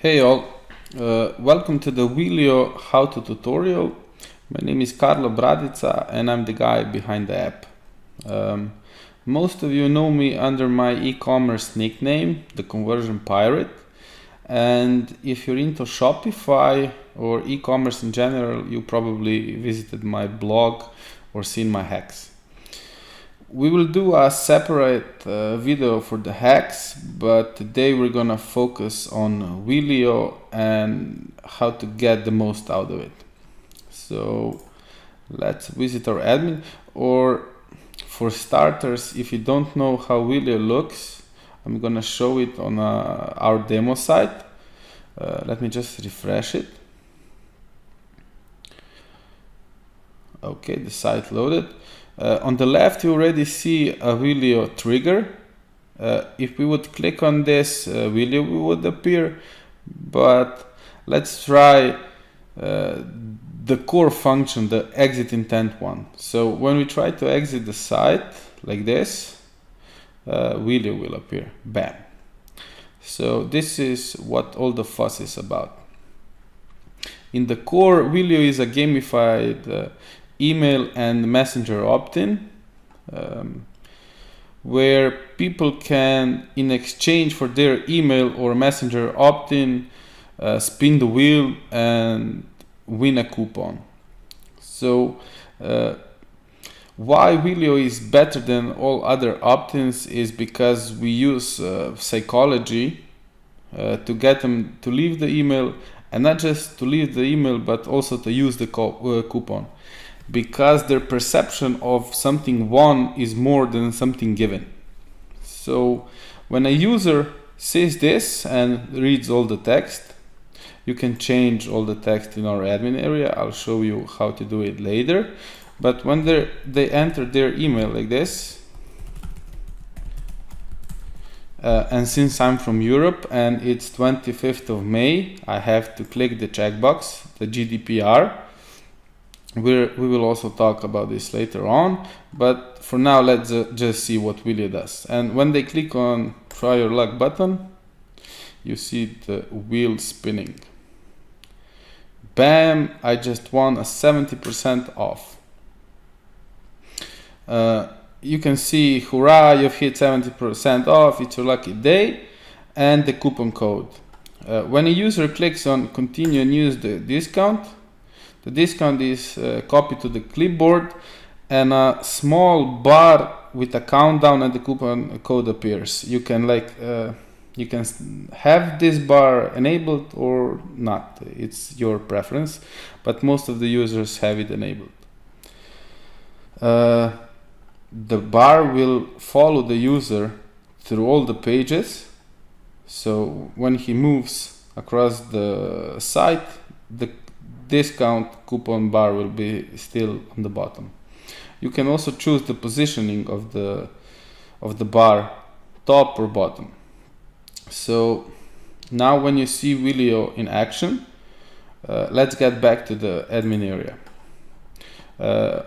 Hey all, welcome to the Wheelio how-to tutorial. My name is Carlo Bradica and I'm the guy behind the app. Most of you know me under my e-commerce nickname, the Conversion Pirate. And if you're into Shopify or e-commerce in general, you probably visited my blog or seen my hacks. We will do a separate video for the hacks, but today we're gonna focus on Wheelio and how to get the most out of it. So let's visit our admin, or for starters, if you don't know how Wheelio looks, I'm gonna show it on our demo site. Let me just refresh it. Okay, the site loaded. On the left, you already see a Wheelio trigger. If we would click on this, Wheelio would appear, but let's try the core function, the exit intent one. So when we try to exit the site like this, Wheelio will appear. Bam. So this is what all the fuss is about. In the core, Wheelio is a gamified email and messenger opt-in, where people can, in exchange for their email or messenger opt-in, spin the wheel and win a coupon. So why Wheelio is better than all other opt-ins is because we use psychology to get them to leave the email, and not just to leave the email but also to use the coupon, because their perception of something won is more than something given. So when a user sees this and reads all the text, you can change all the text in our admin area. I'll show you how to do it later. But when they enter their email like this, and since I'm from Europe and it's 25th of May, I have to click the checkbox, the GDPR. We will also talk about this later on, but for now let's just see what Wheelio does. And when they click on try your luck button, you see the wheel spinning. Bam, I just won a 70% off. You can see, hurrah, you've hit 70% off, it's your lucky day, and the coupon code. When a user clicks on continue and use the discount is copied to the clipboard, and a small bar with a countdown and the coupon code appears. You can you can have this bar enabled or not. It's your preference, but most of the users have it enabled. The bar will follow the user through all the pages. So when he moves across the site, the discount coupon bar will be still on the bottom. You can also choose the positioning of the bar, top or bottom. So now when you see Wheelio in action, let's get back to the admin area.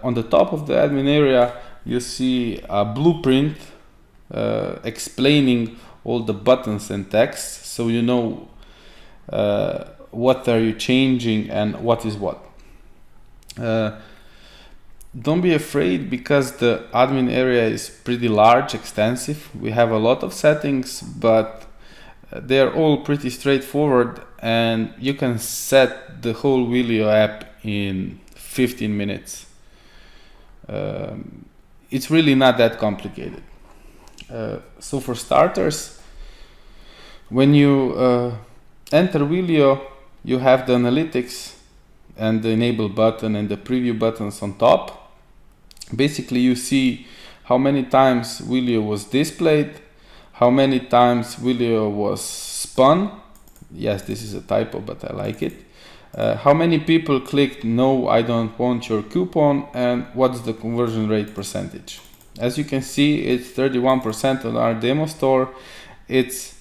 On the top of the admin area, you see a blueprint explaining all the buttons and text, so you know what are you changing and what is what. Don't be afraid, because the admin area is pretty large, extensive. We have a lot of settings, but they're all pretty straightforward, and you can set the whole Wheelio app in 15 minutes. It's really not that complicated. So for starters, when you enter Wheelio, you have the analytics and the enable button and the preview buttons on top. Basically, you see how many times Wheelio was displayed, how many times Wheelio was spun. Yes, this is a typo, but I like it. How many people clicked no, I don't want your coupon, and what's the conversion rate percentage. As you can see, it's 31% on our demo store. It's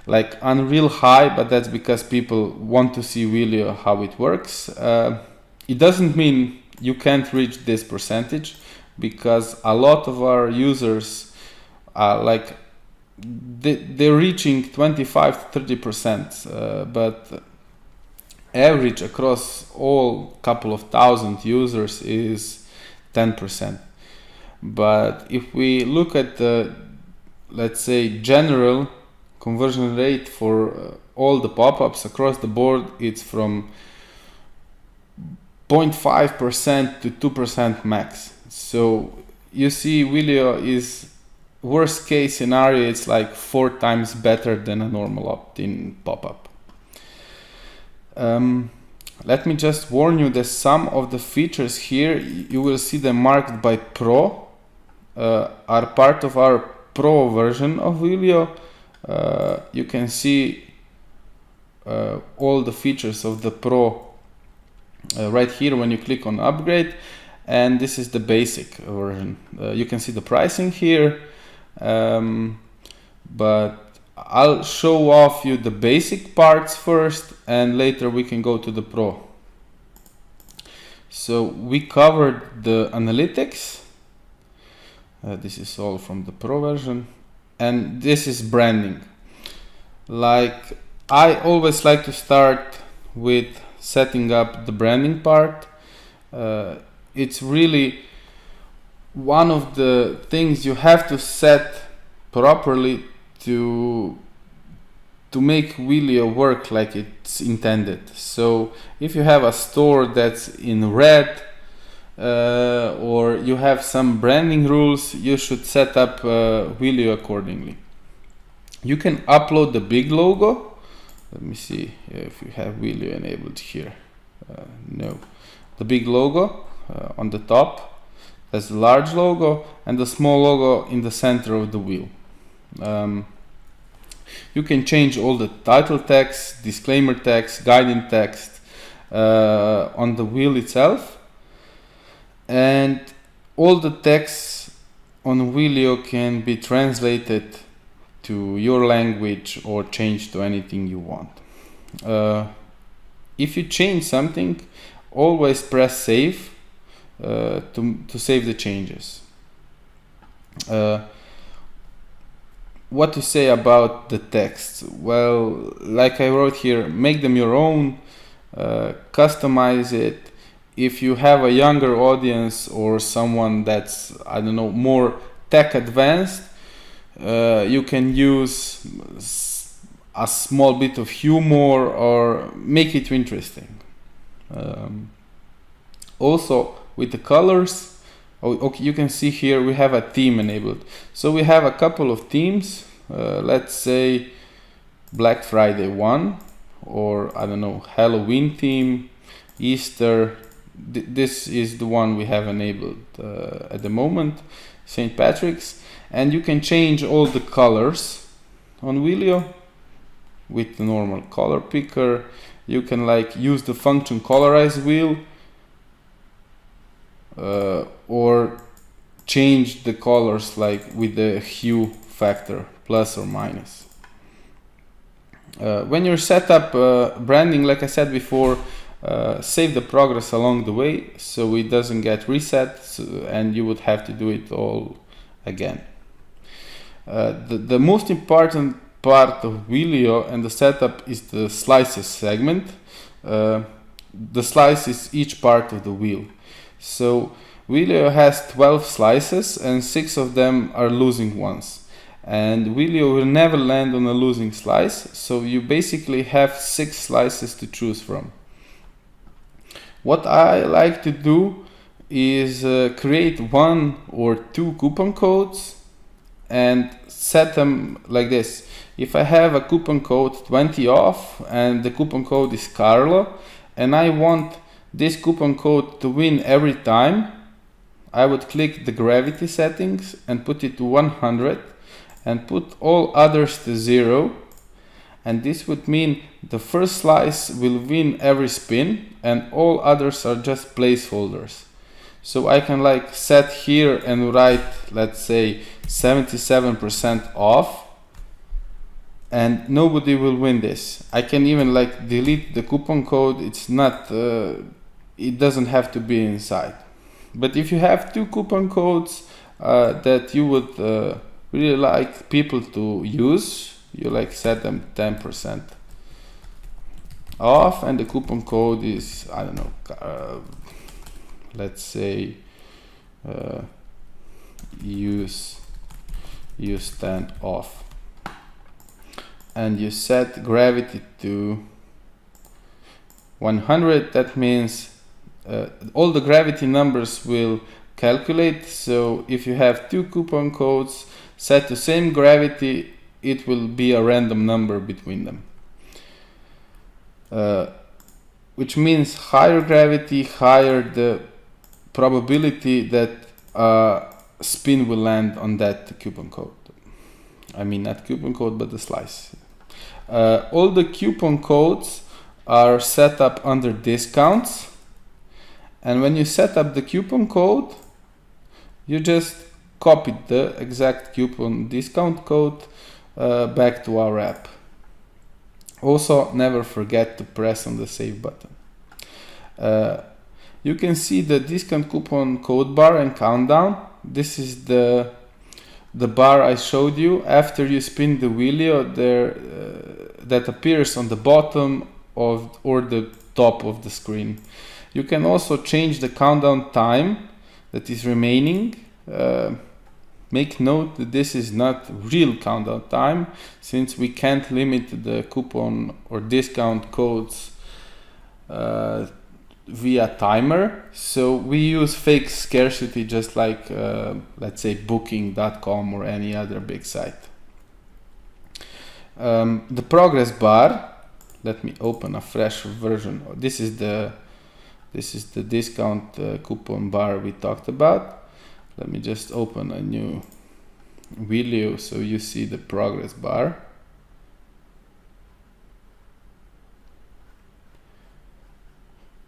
like unreal high, but that's because people want to see Wheelio how it works. It doesn't mean you can't reach this percentage, because a lot of our users like they're reaching 25 to 30%, but average across all couple of thousand users is 10%. But if we look at the, let's say, general conversion rate for all the pop-ups across the board, it's from 0.5% to 2% max. So you see, Wheelio is worst case scenario, it's like 4 times better than a normal opt-in pop-up. Let me just warn you that some of the features here, you will see them marked by Pro, are part of our Pro version of Wheelio. You can see all the features of the Pro right here when you click on upgrade, and this is the basic version. You can see the pricing here, but I'll show off you the basic parts first, and later we can go to the Pro. So we covered the analytics. This is all from the Pro version, and this is branding. Like, I always like to start with setting up the branding part. It's really one of the things you have to set properly to make Wheelio work like it's intended. So if you have a store that's in red, or you have some branding rules, you should set up Wheelio accordingly. You can upload the big logo. Let me see if you have Wheelio enabled here. No. The big logo on the top. There's the large logo and the small logo in the center of the wheel. You can change all the title text, disclaimer text, guiding text on the wheel itself. And all the text on Wheelio can be translated to your language or changed to anything you want. If you change something, always press save to save the changes. What to say about the text? Well, like I wrote here, make them your own, customize it. If you have a younger audience or someone that's, I don't know, more tech advanced, you can use a small bit of humor or make it interesting. Also, with the colors, okay, you can see here we have a theme enabled. So we have a couple of themes, let's say Black Friday one, or I don't know, Halloween theme, Easter. This is the one we have enabled at the moment, St. Patrick's. And you can change all the colors on Wheelio with the normal color picker. You can like use the function colorize wheel, or change the colors like with the hue factor, plus or minus. When you're set up branding, like I said before, save the progress along the way so it doesn't get reset, and you would have to do it all again. The most important part of Wheelio and the setup is the slices segment. The slice is each part of the wheel. So Wheelio has 12 slices and 6 of them are losing ones. And Wheelio will never land on a losing slice, so you basically have 6 slices to choose from. What I like to do is create 1 or 2 coupon codes and set them like this. If I have a coupon code 20 off and the coupon code is Carlo, and I want this coupon code to win every time, I would click the gravity settings and put it to 100 and put all others to 0, and this would mean the first slice will win every spin and all others are just placeholders. So I can like set here and write, let's say 77% off, and nobody will win this. I can even like delete the coupon code. It's not it doesn't have to be inside. But if you have 2 coupon codes that you would really like people to use, you like set them 10% off, and the coupon code is, I don't know, let's say use 10 off, and you set gravity to 100. That means all the gravity numbers will calculate. So if you have two coupon codes set to same gravity, it will be a random number between them, which means higher gravity, higher the probability that spin will land on that coupon code. I mean, not coupon code, but the slice. All the coupon codes are set up under discounts, and when you set up the coupon code, you just copy the exact coupon discount code back to our app. Also, never forget to press on the save button. You can see the discount coupon code bar and countdown. This is the bar I showed you. After you spin the Wheelio, that appears on the bottom of or the top of the screen. You can also change the countdown time that is remaining. Make note that this is not real countdown time, since we can't limit the coupon or discount codes via timer. So we use fake scarcity, just like let's say booking.com or any other big site. The progress bar, let me open a fresh version. This is the discount coupon bar we talked about. Let me just open a new Wheelio so you see the progress bar.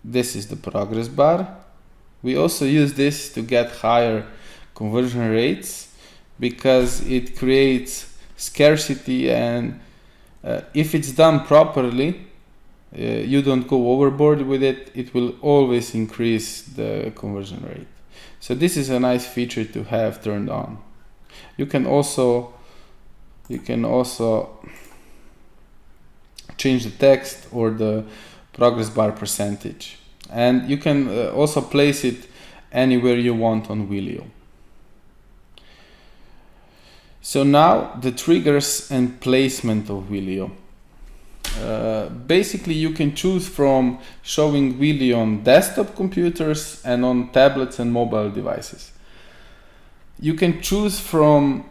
This is the progress bar. We also use this to get higher conversion rates because it creates scarcity, and if it's done properly, you don't go overboard with it, it will always increase the conversion rate. So this is a nice feature to have turned on. You can also change the text or the progress bar percentage, and you can also place it anywhere you want on Wheelio. So now the triggers and placement of Wheelio. Basically, you can choose from showing Wheelio on desktop computers and on tablets and mobile devices. You can choose from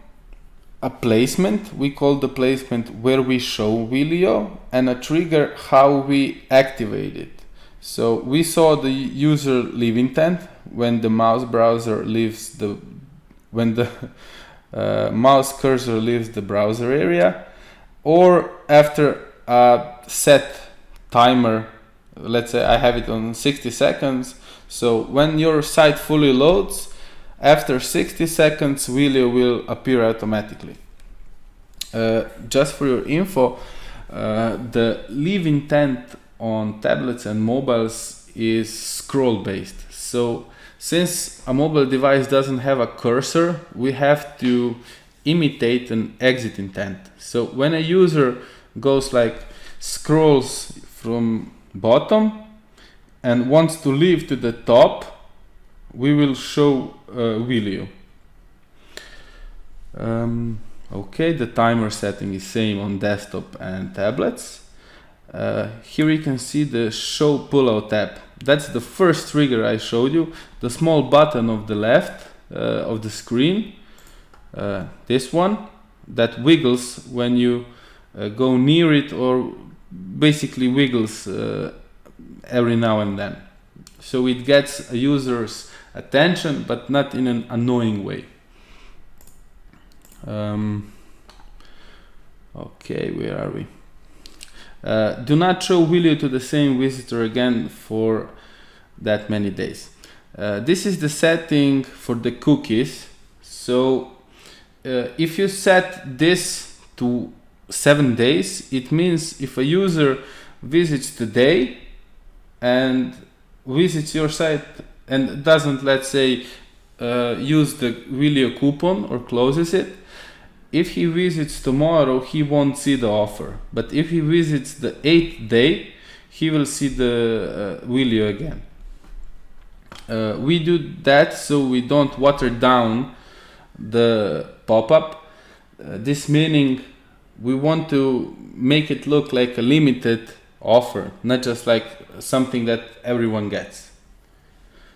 a placement, we call the placement where we show Wheelio, and a trigger how we activate it. So we saw the user leave intent when the mouse browser leaves when the mouse cursor leaves the browser area, or after a set timer. Let's say I have it on 60 seconds. So when your site fully loads, after 60 seconds, Wheelio will appear automatically. Just for your info, the leave intent on tablets and mobiles is scroll based. So since a mobile device doesn't have a cursor, we have to imitate an exit intent. So when a user goes scrolls from bottom and wants to leave to the top, we will show Wheelio. Okay, the timer setting is same on desktop and tablets. Here you can see the show pullout tab. That's the first trigger I showed you, the small button of the left of the screen, this one that wiggles when you go near it, or basically wiggles every now and then. So it gets a user's attention, but not in an annoying way. Okay, where are we? Do not show Wheelio to the same visitor again for that many days. This is the setting for the cookies. So if you set this to 7 days, it means if a user visits today and visits your site and doesn't, let's say, use the Wheelio coupon or closes it, if he visits tomorrow, he won't see the offer. But if he visits the 8th day, he will see the Wheelio again. We do that so we don't water down the pop-up. This meaning we want to make it look like a limited offer, not just like something that everyone gets.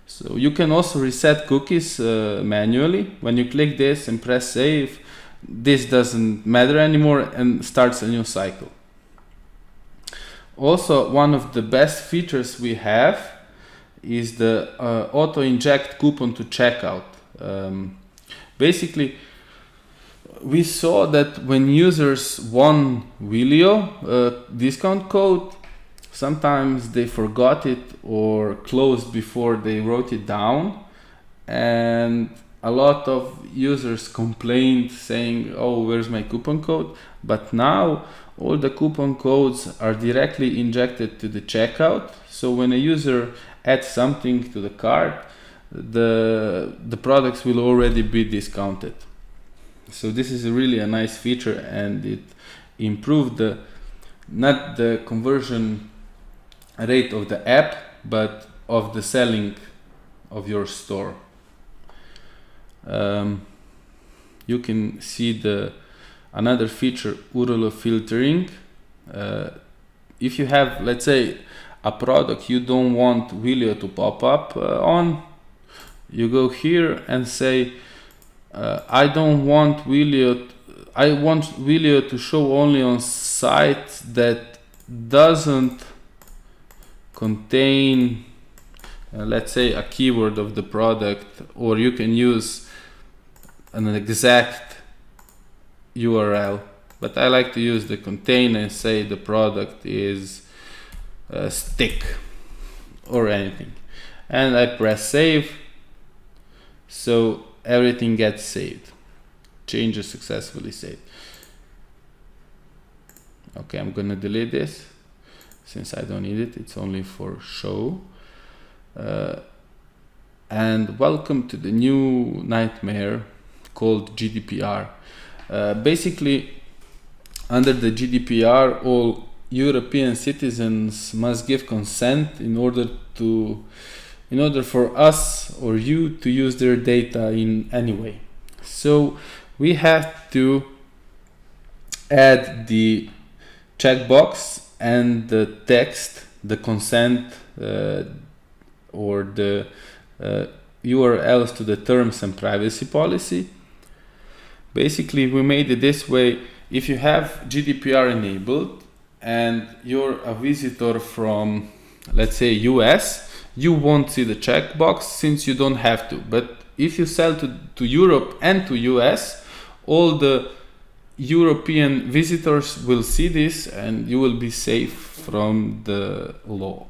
So you can also reset cookies manually. When you click this and press save, this doesn't matter anymore and starts a new cycle. Also, one of the best features we have is the auto inject coupon to checkout. Basically, we saw that when users won Wheelio discount code, sometimes they forgot it or closed before they wrote it down, and a lot of users complained saying, oh, where's my coupon code? But now all the coupon codes are directly injected to the checkout. So when a user adds something to the cart, the products will already be discounted. So this is really a nice feature, and it improved not the conversion rate of the app, but of the selling of your store. You can see another feature, URL filtering. If you have, let's say, a product you don't want Wheelio to pop up on, you go here and say, I don't want Wheelio. I want Wheelio to show only on sites that doesn't contain, let's say, a keyword of the product, or you can use an exact URL. But I like to use the contain and say the product is stick or anything, and I press save. So everything gets saved. Changes successfully saved. Okay, I'm gonna delete this since I don't need it. It's only for show. And welcome to the new nightmare called GDPR. Basically, under the GDPR, all European citizens must give consent in order for us or you to use their data in any way. So we have to add the checkbox and the text, the consent or the URLs to the terms and privacy policy. Basically, we made it this way. If you have GDPR enabled and you're a visitor from, let's say, US, you won't see the checkbox since you don't have to. But if you sell to Europe and to US, all the European visitors will see this and you will be safe from the law.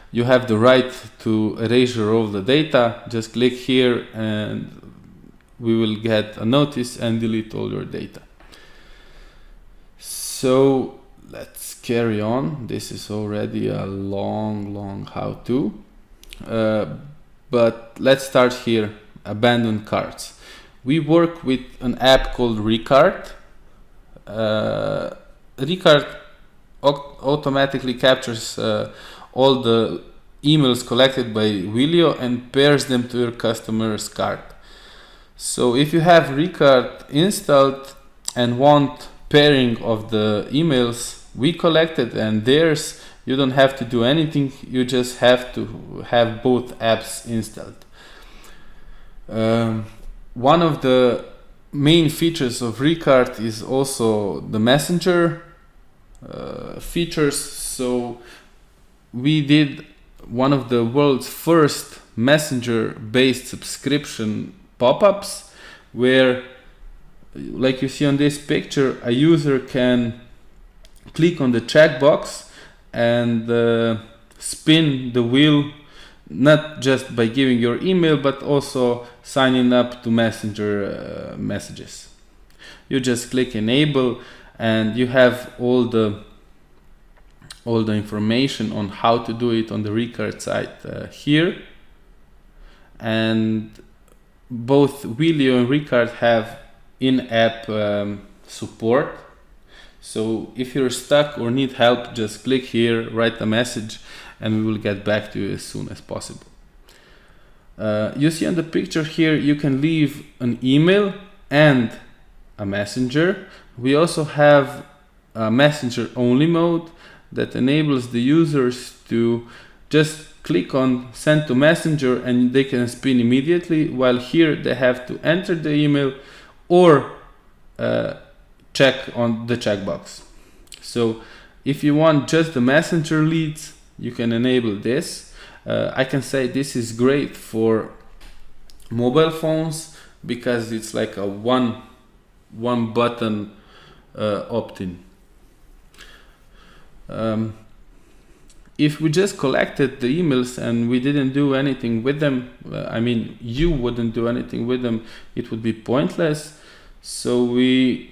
You have the right to erasure all the data. Just click here and we will get a notice and delete all your data. So let's carry on. This is already a long how-to. But let's start here. Abandoned carts. We work with an app called Recart. Recart automatically captures all the emails collected by Wheelio and pairs them to your customer's cart. So if you have Recart installed and want pairing of the emails we collected and theirs, you don't have to do anything. You just have to have both apps installed. One of the main features of Recart is also the messenger features. So we did one of the world's first messenger-based subscription pop-ups where, like you see on this picture, a user can click on the checkbox and spin the wheel, not just by giving your email, but also signing up to messenger messages. You just click enable and you have all the information on how to do it on the Recart site here. And both Wheelio and Ricard have in-app support. So if you're stuck or need help, just click here, write a message, and we will get back to you as soon as possible. You see on the picture here, you can leave an email and a messenger. We also have a messenger only mode that enables the users to just click on send to messenger and they can spin immediately, while here they have to enter the email or check on the checkbox. So if you want just the messenger leads, you can enable this. I can say this is great for mobile phones because it's like a one button opt-in. If we just collected the emails and we didn't do anything with them, I mean, you wouldn't do anything with them, it would be pointless. So we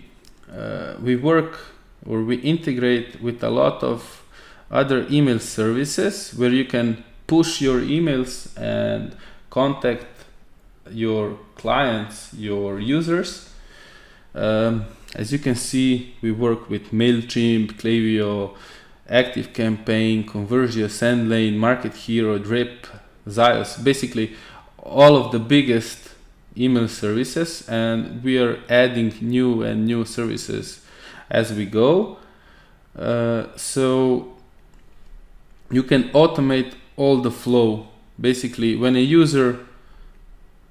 work or we integrate with a lot of other email services where you can push your emails and contact your clients, your users. As you can see, we work with MailChimp, Klaviyo, ActiveCampaign, Conversio, SendLane, Market Hero, Drip, Zios, basically all of the biggest email services, and we are adding new and new services as we go. So you can automate all the flow. Basically, when a user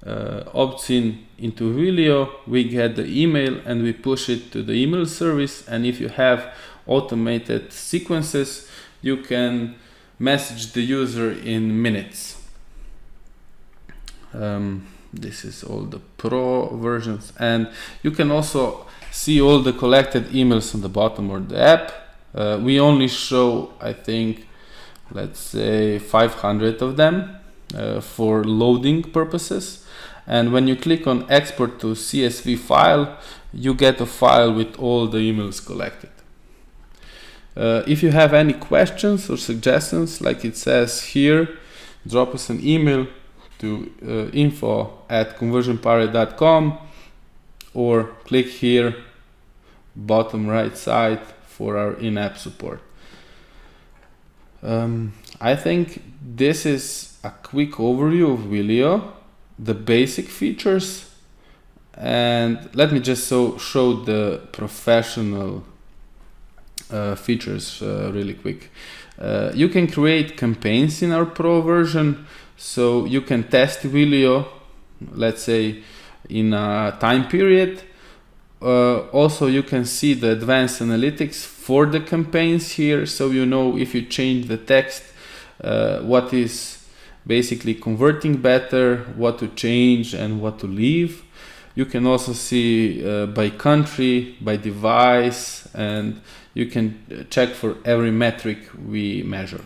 opts into Wheelio, we get the email and we push it to the email service, and if you have automated sequences, you can message the user in minutes. This is all the pro versions, and you can also see all the collected emails on the bottom of the app. We only show, I think, let's say 500 of them for loading purposes. And when you click on export to CSV file, you get a file with all the emails collected. If you have any questions or suggestions, like it says here, drop us an email to info@conversionparty.com or click here, bottom right side, for our in-app support. I think this is a quick overview of Wheelio, the basic features, and let me just show the professional features really quick. You can create campaigns in our pro version, so you can test Wheelio, let's say in a time period. Also you can see the advanced analytics for the campaigns here, so you know if you change the text, what is basically converting better, what to change and what to leave. You can also see by country, by device, and you can check for every metric we measure.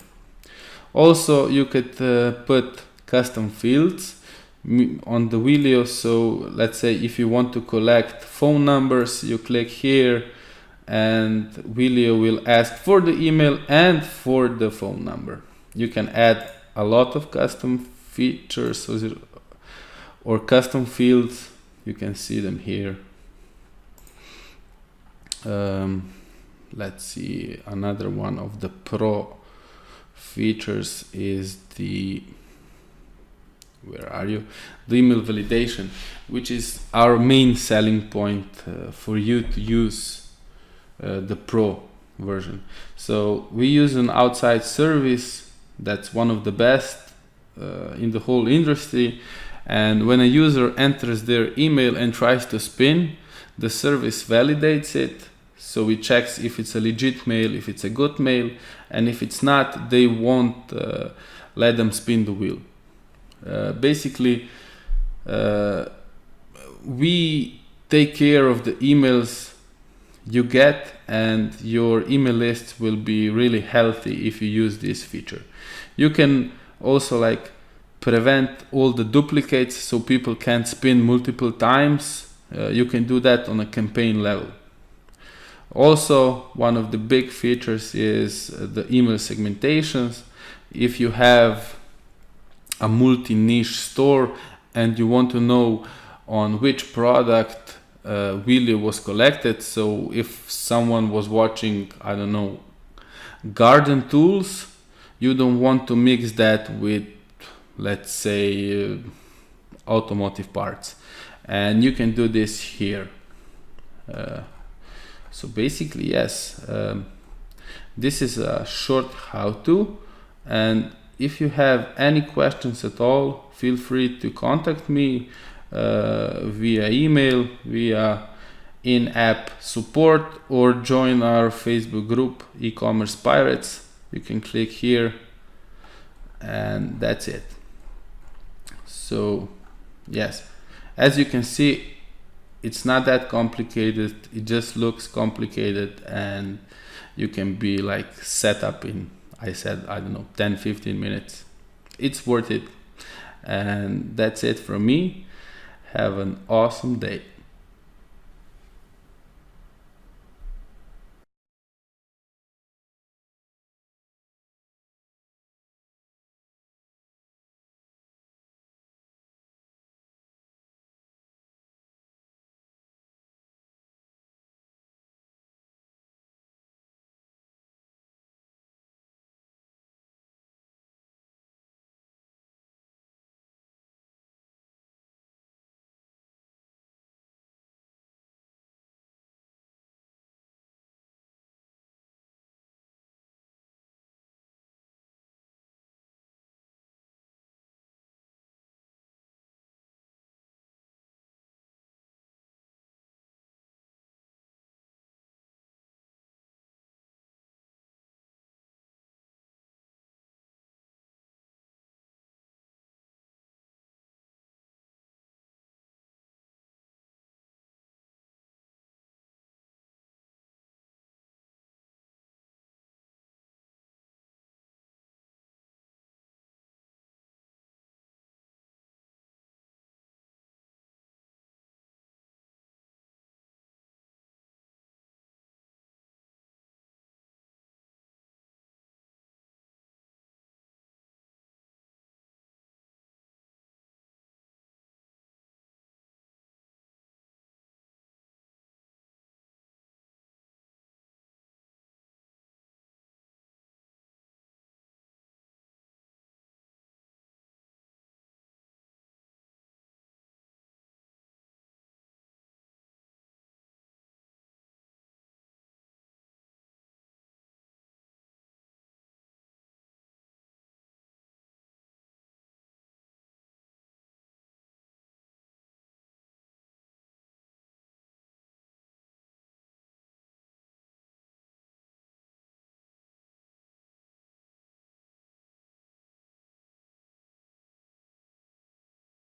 Also, you could put custom fields on the Wheelio. So let's say if you want to collect phone numbers, you click here and Wheelio will ask for the email and for the phone number. You can add a lot of custom features or custom fields. You can see them here. Let's see, another one of the pro features is the the email validation, which is our main selling point for you to use the pro version. So we use an outside service that's one of the best in the whole industry, and when a user enters their email and tries to spin, the service validates it. So it checks if it's a legit mail, if it's a good mail, and if it's not, they won't let them spin the wheel. Basically, we take care of the emails you get, and your email list will be really healthy if you use this feature. You can also prevent all the duplicates so people can't spin multiple times. You can do that on a campaign level. Also, one of the big features is the email segmentations. If you have a multi-niche store and you want to know on which product Wheelio was collected. So if someone was watching, I don't know, garden tools, you don't want to mix that with, let's say, automotive parts, and you can do this here. So basically, yes, this is a short how-to, and if you have any questions at all, feel free to contact me via email, via in-app support, or join our Facebook group, e-commerce pirates. You can click here, and that's it. So yes, as you can see, it's not that complicated. It just looks complicated, and you can be like set up in, I don't know, 10-15 minutes. It's worth it. And that's it from me. Have an awesome day.